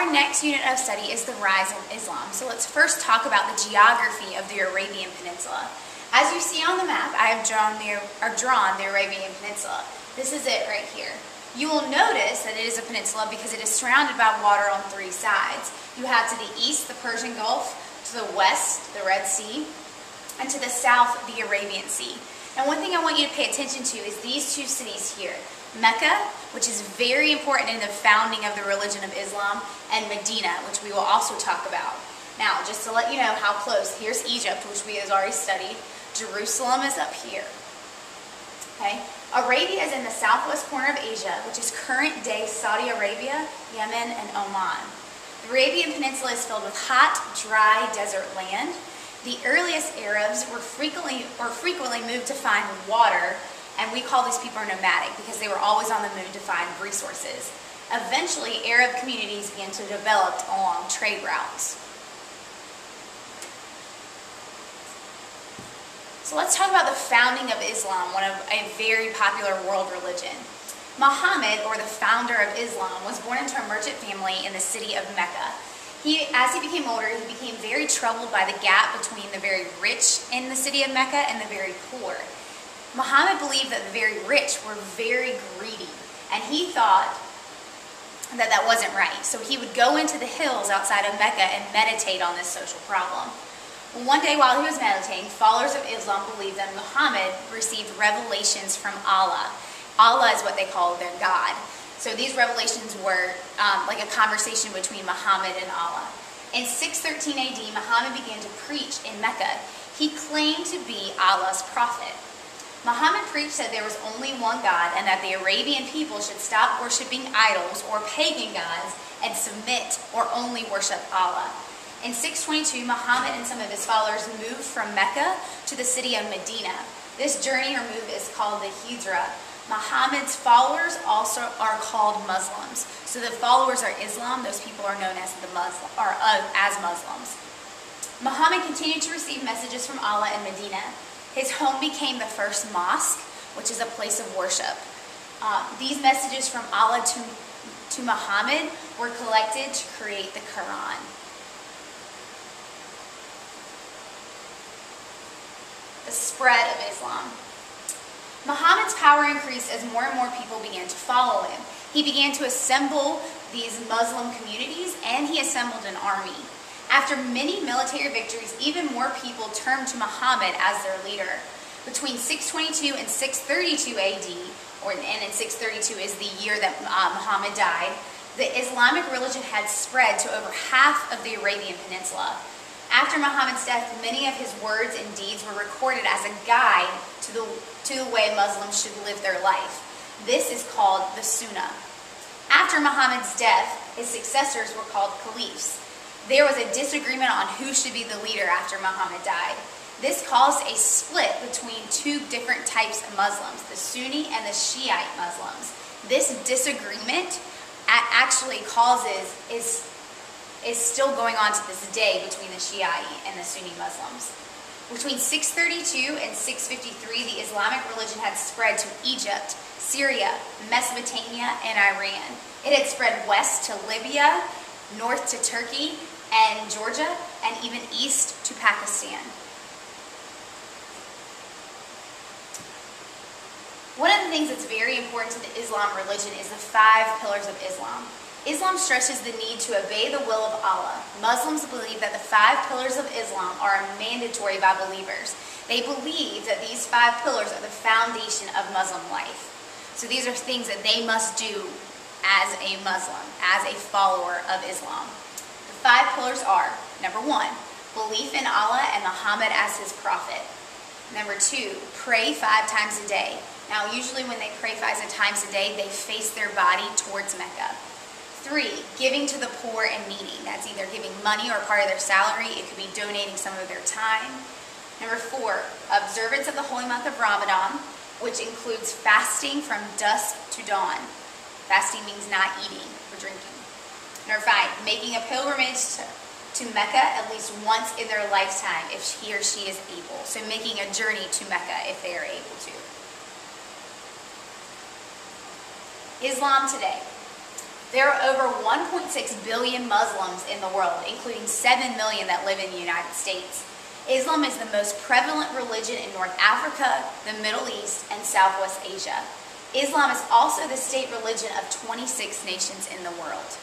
Our next unit of study is the rise of Islam. So let's first talk about the geography of the Arabian Peninsula. As you see on the map, I have drawn the Arabian Peninsula. This is it right here. You will notice that it is a peninsula because it is surrounded by water on three sides. You have to the east the Persian Gulf, to the west the Red Sea, and to the south the Arabian Sea. And one thing I want you to pay attention to is these two cities here. Mecca, which is very important in the founding of the religion of Islam, and Medina, which we will also talk about. Now, just to let you know how close, here's Egypt, which we have already studied. Jerusalem is up here. Okay? Arabia is in the southwest corner of Asia, which is current-day Saudi Arabia, Yemen, and Oman. The Arabian Peninsula is filled with hot, dry desert land. The earliest Arabs were frequently moved to find water, and we call these people nomadic because they were always on the move to find resources. Eventually, Arab communities began to develop along trade routes. So let's talk about the founding of Islam, a very popular world religion. Muhammad, or the founder of Islam, was born into a merchant family in the city of Mecca. As he became older, he became very troubled by the gap between the very rich in the city of Mecca and the very poor. Muhammad believed that the very rich were very greedy, and he thought that that wasn't right. So he would go into the hills outside of Mecca and meditate on this social problem. One day while he was meditating, followers of Islam believed that Muhammad received revelations from Allah. Allah is what they call their God. So these revelations were like a conversation between Muhammad and Allah. In 613 AD, Muhammad began to preach in Mecca. He claimed to be Allah's prophet. Muhammad preached that there was only one God and that the Arabian people should stop worshiping idols or pagan gods and submit or only worship Allah. In 622, Muhammad and some of his followers moved from Mecca to the city of Medina. This journey or move is called the Hijra. Muhammad's followers also are called Muslims. So the followers are Islam, those people are known as as Muslims. Muhammad continued to receive messages from Allah in Medina. His home became the first mosque, which is a place of worship. These messages from Allah to Muhammad were collected to create the Quran. The spread of Islam. Muhammad's power increased as more and more people began to follow him. He began to assemble these Muslim communities, and he assembled an army. After many military victories, even more people turned to Muhammad as their leader. Between 622 and 632 AD, and in 632 is the year that Muhammad died, the Islamic religion had spread to over half of the Arabian Peninsula. After Muhammad's death, many of his words and deeds were recorded as a guide to the way Muslims should live their life. This is called the Sunnah. After Muhammad's death, his successors were called caliphs. There was a disagreement on who should be the leader after Muhammad died. This caused a split between two different types of Muslims, the Sunni and the Shiite Muslims. This disagreement actually is still going on to this day between the Shiite and the Sunni Muslims. Between 632 and 653, the Islamic religion had spread to Egypt, Syria, Mesopotamia, and Iran. It had spread west to Libya, north to Turkey and Georgia, and even east to Pakistan. One of the things that's very important to the Islam religion is the 5 pillars of Islam. Islam stresses the need to obey the will of Allah. Muslims believe that the 5 pillars of Islam are mandatory by believers. They believe that these 5 pillars are the foundation of Muslim life. So these are things that they must do as a Muslim, as a follower of Islam. The 5 pillars are, number 1, belief in Allah and Muhammad as his prophet. Number 2, pray 5 times a day. Now usually when they pray 5 times a day, they face their body towards Mecca. 3, giving to the poor and needy. That's either giving money or part of their salary. It could be donating some of their time. Number 4, observance of the holy month of Ramadan, which includes fasting from dusk to dawn. Fasting means not eating or drinking. Number 5, making a pilgrimage to Mecca at least once in their lifetime if he or she is able. So making a journey to Mecca if they are able to. Islam today. There are over 1.6 billion Muslims in the world, including 7 million that live in the United States. Islam is the most prevalent religion in North Africa, the Middle East, and Southwest Asia. Islam is also the state religion of 26 nations in the world.